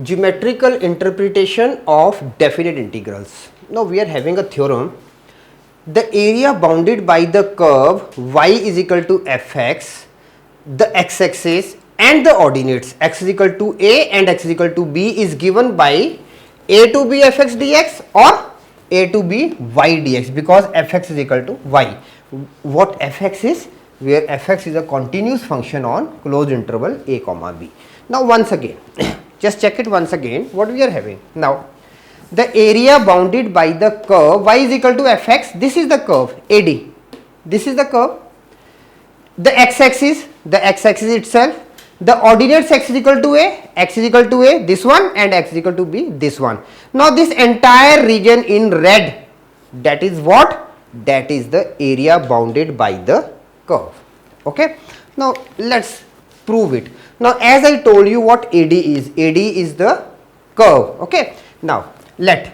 Geometrical interpretation of definite integrals. Now we are having a theorem. The area bounded by the curve y is equal to fx, the x-axis and the ordinates x is equal to a and x is equal to b is given by a to b fx dx or a to b y dx, because fx is equal to y. What fx is? Where fx is a continuous function on closed interval a comma b. Now once again just check it once again what we are having. Now the area bounded by the curve y is equal to fx, this is the curve AD, this is the curve, the x-axis itself, the ordinates x is equal to a, x is equal to a, this one, and x is equal to b, this one. Now this entire region in red, that is what? That is the area bounded by the curve. Okay. Now let's prove it. Now as I told you what AD is the curve. Okay. Now let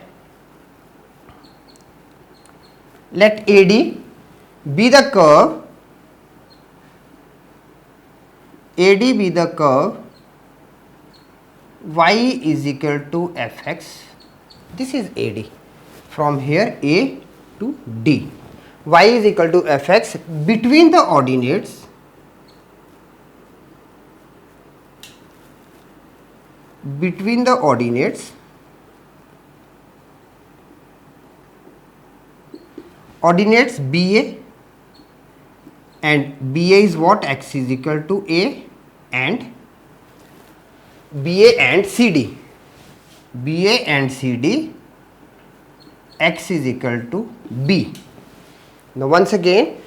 AD be the curve, AD be the curve, y is equal to fx, this is AD, from here A to D, y is equal to fx between the ordinates BA, and BA is what? X is equal to A, and BA and CD, X is equal to B. Now once again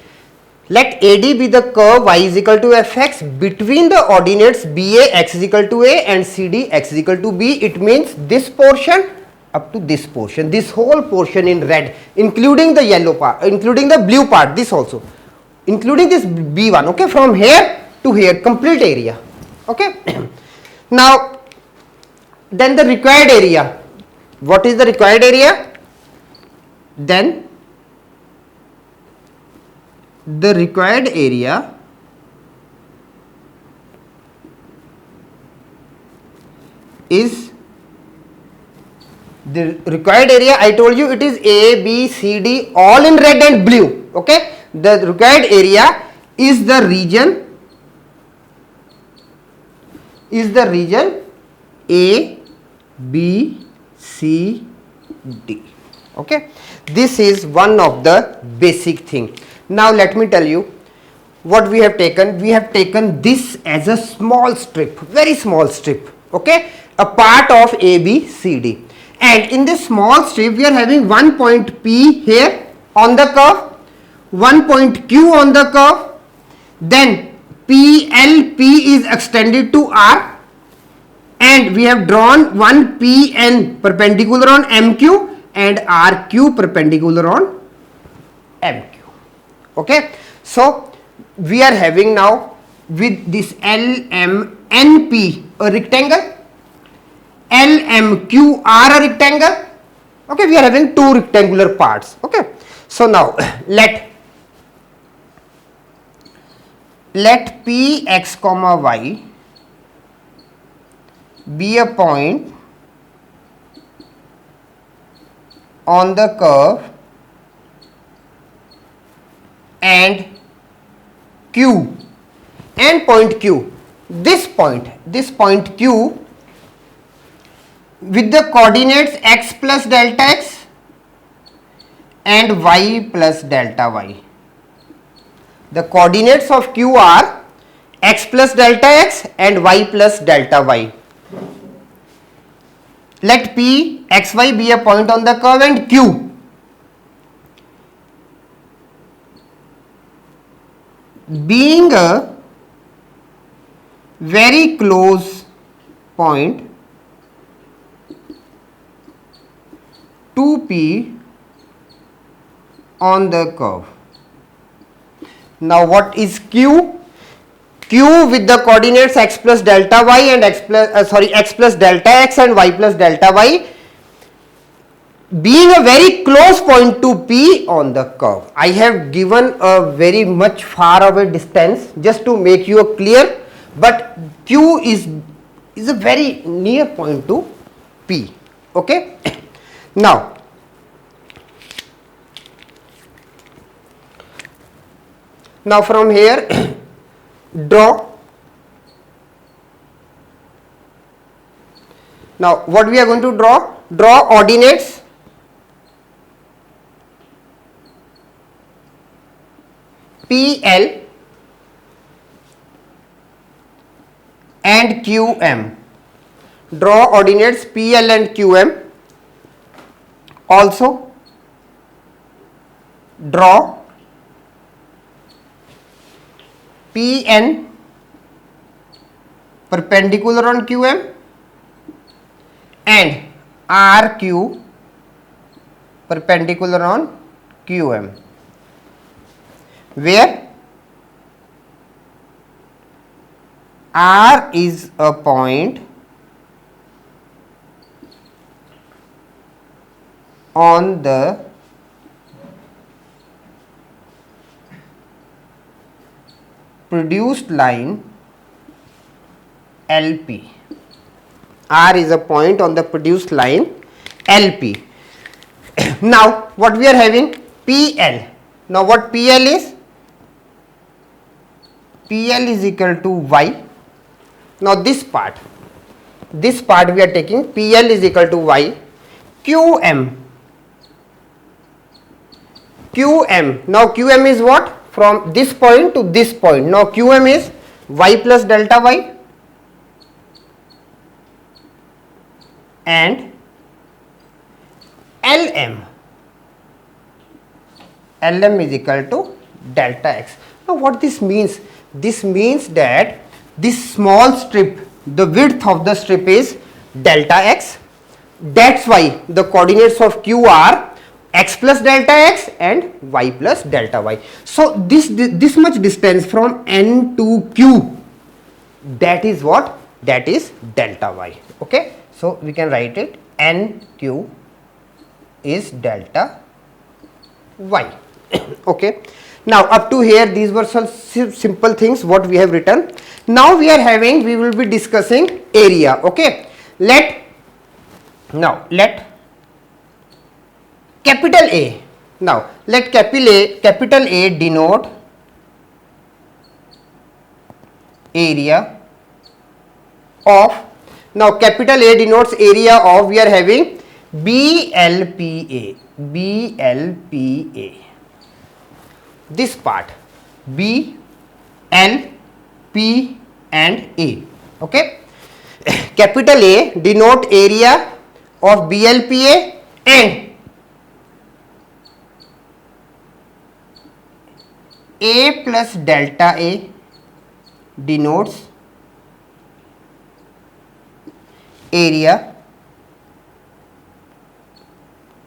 let AD be the curve y is equal to fx between the ordinates BA, X is equal to A, and CD, X is equal to B. It means this portion up to this portion, this whole portion in red, including the yellow part, including the blue part, this also, including this B1, okay, from here to here, complete area. Okay. Now then the required area, what is the required area? Then the required area is, the required area I told you it is A, B, C, D all in red and blue. Okay. The required area is the region A, B, C, D. Okay. This is one of the basic thing. Now let me tell you what we have taken. We have taken this as a small strip, very small strip, okay, a part of ABCD, and in this small strip we are having one point P here on the curve, one point Q on the curve, then PLP is extended to R, and we have drawn one PN perpendicular on MQ and RQ perpendicular on MQ. Okay. So we are having now with this LMNP a rectangle, LMQR a rectangle. Okay. We are having two rectangular parts. Okay. So now let Px comma y be a point on the curve and Q, and point Q, this point Q with the coordinates x plus delta x and y plus delta y. The coordinates of Q are x plus delta x and y plus delta y. Let P xy be a point on the curve and Q being a very close point to P on the curve. Now what is Q? Q with the coordinates x plus delta y and x plus delta x and y plus delta y being a very close point to P on the curve. I have given a very much far away distance just to make you clear, but Q is is a very near point to P. Okay. Now from here draw. Now what we are going to draw? Draw ordinates PL and QM. Draw ordinates PL and QM. Also draw PN perpendicular on QM and RQ perpendicular on QM, where R is a point on the produced line LP. R is a point on the produced line LP. Now what we are having? PL. Now what PL is? PL is equal to Y. Now this part we are taking, PL is equal to Y. QM. Now QM is what? From this point to this point. Now QM is Y plus delta Y and LM is equal to delta X. Now what this means? This means that this small strip, the width of the strip is delta X. That's why the coordinates of Q are X plus delta X and Y plus delta Y. So this much distance from N to Q, that is what? That is delta Y. Okay. So we can write it, NQ is delta Y. Okay. Now up to here these were some simple things what we have written. Now we will be discussing area. Okay. Let capital A. Now let capital A denote area of. Now capital A denotes area of, we are having BLPA. This part B, L, P and A. Okay. Capital A denote area of BLPA and A plus delta A denotes area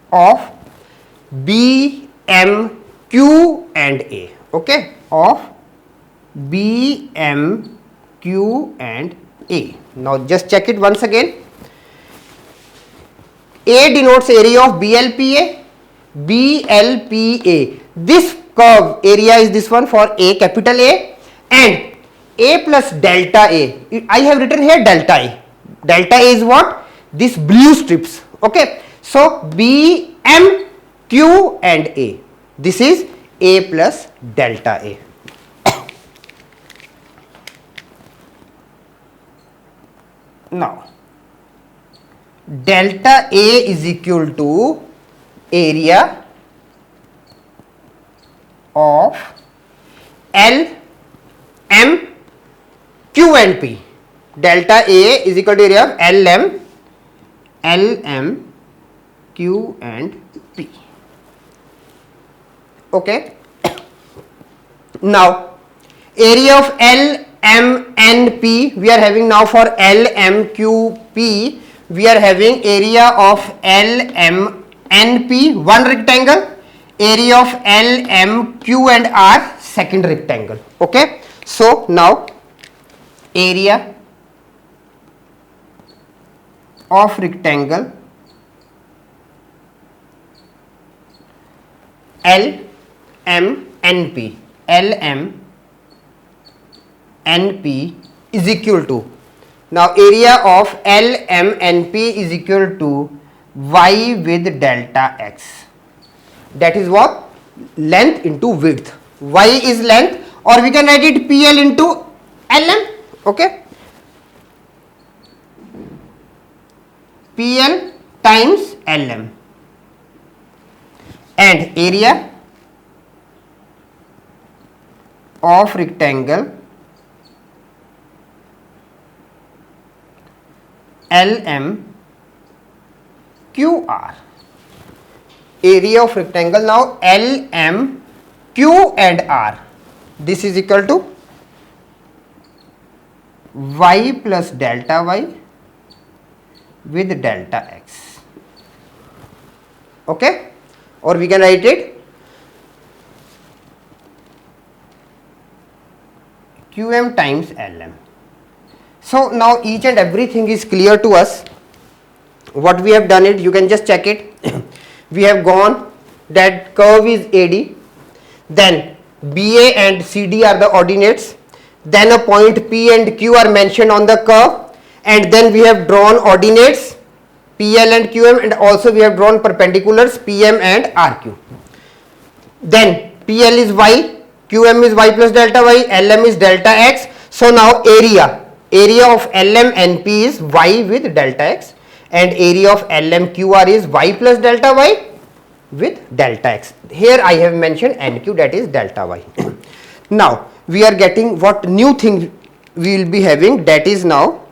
of B, M, Q and A. Okay, of B, M, Q and A. Now just check it once again. A denotes area of BLPA, BLPA. This curve area is this one for A, capital A, and A plus delta A. I have written here delta A. Delta A is what? These blue strips. Okay. So B, M, Q and A. This is A plus delta A. Now delta A is equal to area of L, M, Q and P. Delta A is equal to area of LM, Q and P. Okay. Now area of L, M and P we are having. Now for L, M, Q, P we are having area of L, M and P one rectangle, area of L, M, Q and R second rectangle. Okay. So now area of rectangle L, M, N, P. L, M, N, P is equal to Now area of LMNP is equal to y with delta x. That is what? Length into width. Y is length, or we can write it PL into LM. Okay. PL times LM. And area of rectangle LM QR. Area of rectangle now LM Q and R. This is equal to y plus delta y with delta x. Okay, or we can write it QM times LM. So now each and everything is clear to us. What we have done it, you can just check it. We have gone that curve is AD, then BA and CD are the ordinates, then a point P and Q are mentioned on the curve, and then we have drawn ordinates PL and QM, and also we have drawn perpendiculars PM and RQ. Then PL is Y, QM is Y plus delta Y, LM is delta X. So now area of LM NP is Y with delta X, and area of LMQR is Y plus delta Y with delta X. Here I have mentioned NQ, that is delta Y. Now we are getting what new thing we will be having, that is now,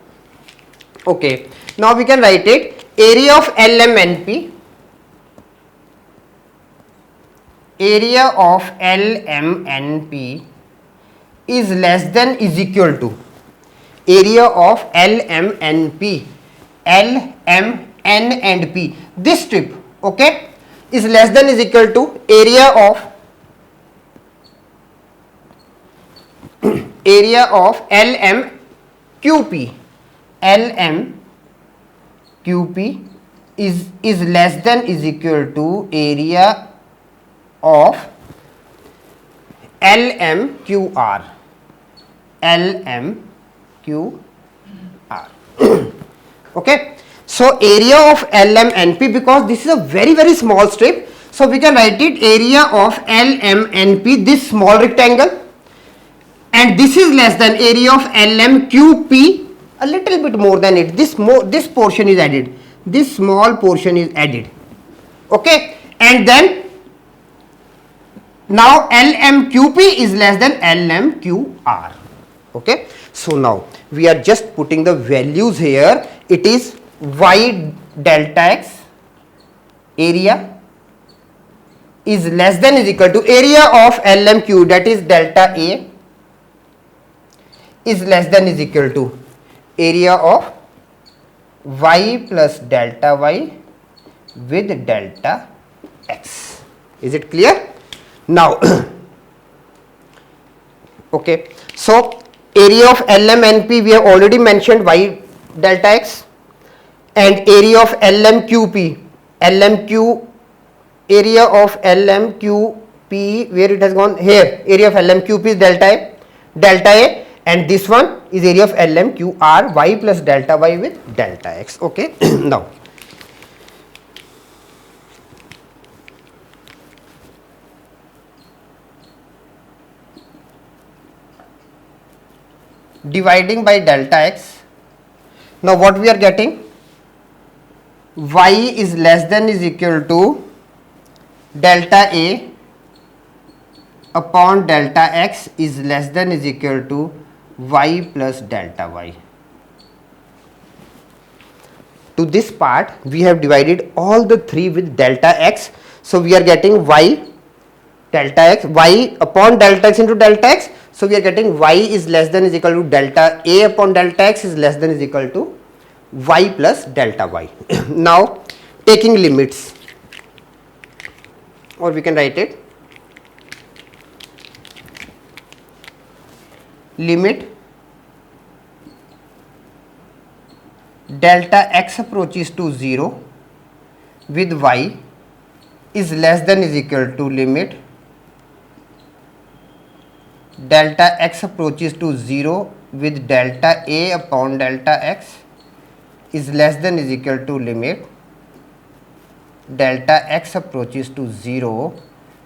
okay, now we can write it area of LMNP, area of LMNP is less than is equal to area of LMNP, LMN and P, this strip, okay, is less than is equal to area of LMQP. LMQP is less than is equal to area of LMQR. Okay, so area of LMNP, because this is a very small strip, so we can write it area of LMNP, this small rectangle, and this is less than area of LMQP, a little bit more than it, this portion is added, this small portion is added, okay, and then now LMQP is less than LMQR. Okay, so now we are just putting the values here. It is Y delta X area is less than is equal to area of LMQ, that is delta A, is less than is equal to area of Y plus delta Y with delta X. Is it clear? Now, okay, so area of LMNP we have already mentioned, Y delta X, and area of LMQP, area of LMQP, where it has gone here, area of LMQP is delta A, and this one is area of LMQR, Y plus delta Y with delta X. Okay, now dividing by delta X, now what we are getting, Y is less than is equal to delta A upon delta X is less than is equal to Y plus delta Y. To this part we have divided all the three with delta X, so we are getting Y delta X, Y upon delta X into delta X, so we are getting Y is less than is equal to delta A upon delta X is less than is equal to Y plus delta Y. Now taking limits, or we can write it limit delta X approaches to 0 with Y is less than is equal to limit delta X approaches to 0 with delta A upon delta x is less than is equal to limit delta x approaches to 0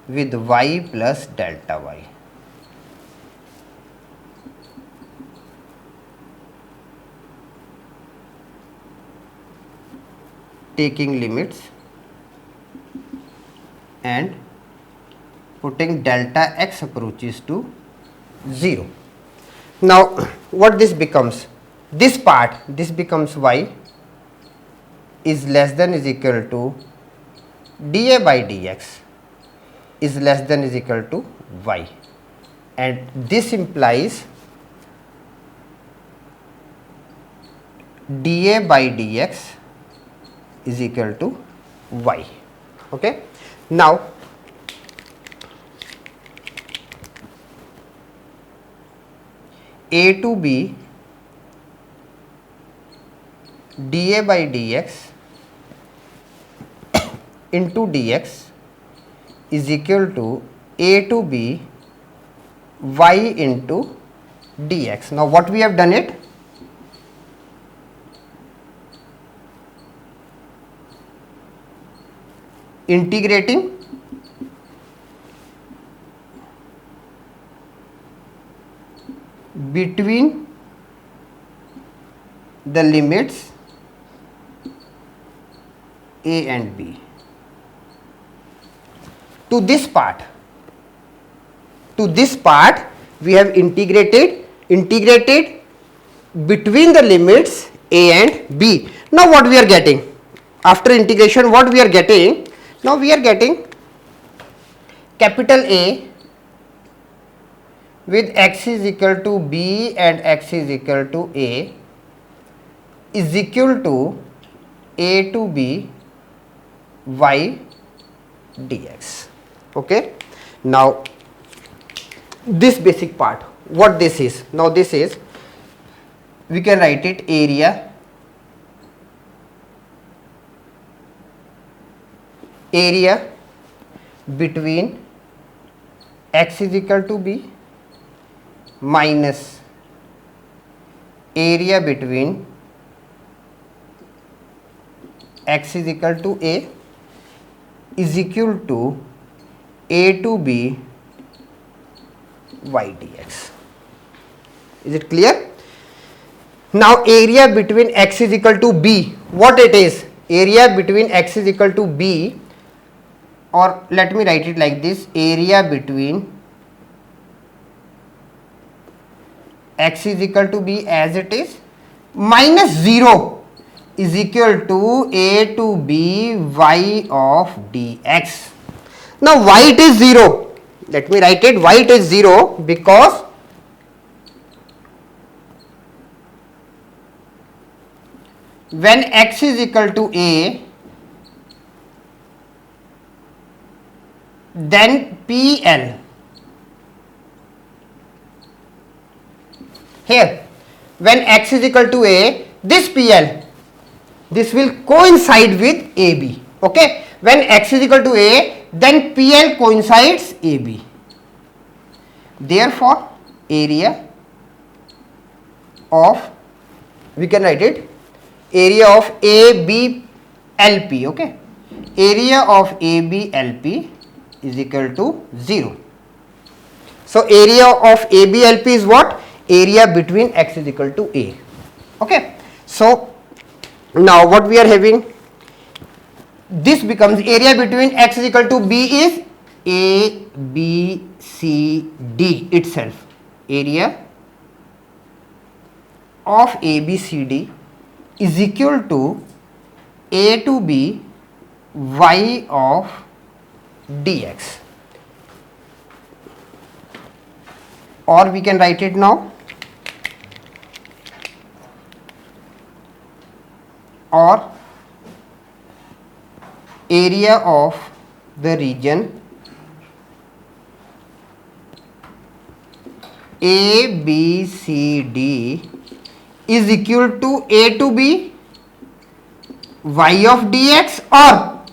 with y plus delta y. Taking limits and putting delta x approaches to 0. Now what this becomes? This part, this becomes y is less than is equal to dA by dx is less than is equal to y, and this implies dA by dx is equal to y. Okay. Now A to B dA by dx into dx is equal to A to B y into dx. Now what we have done it? Integrating between the limits A and B to this part. To this part we have integrated between the limits A and B. Now what we are getting? After integration, what we are getting? Now we are getting capital A with x is equal to B and x is equal to A is equal to A to B y dx. Okay. Now this basic part, what this is? Now this is, we can write it area between x is equal to B minus area between x is equal to A is equal to A to B y dx. Is it clear? Now area between x is equal to B, what it is? Area between x is equal to B, or let me write it like this, area between x is equal to B as it is minus 0 is equal to A to B y of dx. Now why it is 0? Let me write it, why it is 0? Because when x is equal to A, then PL, here when x is equal to A, this PL, this will coincide with AB. Okay, when x is equal to A, then PL coincides AB. Therefore area of, we can write it, area of ABLP. Okay, area of ABLP is equal to 0. So area of ABLP is what? Area between x is equal to A. Okay, so now what we are having, this becomes area between x is equal to B is ABCD itself. Area of ABCD is equal to A to B y of dx, or we can write it now, or area of the region ABCD is equal to A to B y of dx, or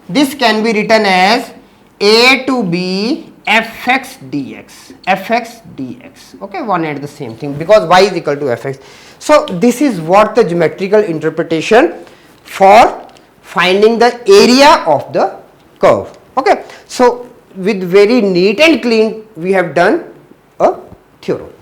this can be written as A to B fx dx, okay, one and the same thing, because y is equal to fx. So this is what the geometrical interpretation for finding the area of the curve. Okay, so with very neat and clean we have done a theorem.